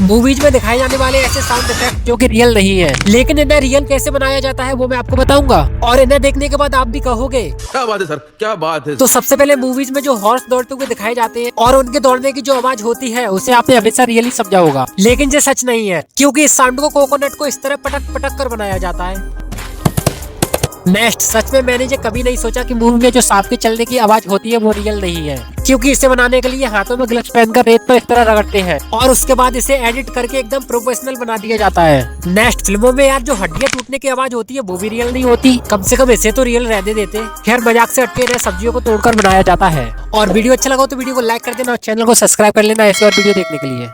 Movies में दिखाए जाने वाले ऐसे साउंड इफेक्ट जो कि रियल नहीं है, लेकिन इन्हें रियल कैसे बनाया जाता है वो मैं आपको बताऊंगा और इन्हें देखने के बाद आप भी कहोगे क्या बात है सर, क्या बात है। तो सबसे पहले मूवीज में जो हॉर्स दौड़ते हुए दिखाए जाते हैं और उनके दौड़ने की जो आवाज होती है उसे आपने हमेशा रियली समझा होगा, लेकिन ये सच नहीं है क्योंकि इस साउंड को कोकोनट को इस तरह पटक पटक कर बनाया जाता है। नेक्स्ट, सच में मैंने ये कभी नहीं सोचा कि मूवी में जो सांप के चलने की आवाज होती है वो रियल नहीं है, क्योंकि इसे बनाने के लिए हाथों में ग्लव्स पहनकर रेत पर इस तरह रगड़ते हैं और उसके बाद इसे एडिट करके एकदम प्रोफेशनल बना दिया जाता है। नेक्स्ट, फिल्मों में यार जो हड्डियां टूटने की आवाज होती है वो भी रियल नहीं होती, कम से कम इसे तो रियल रहने देते। खैर मजाक से हटके सब्जियों को तोड़कर बनाया जाता है। और वीडियो अच्छा लगा तो वीडियो को लाइक कर देना और चैनल को सब्सक्राइब कर लेना ऐसे और वीडियो देखने के लिए।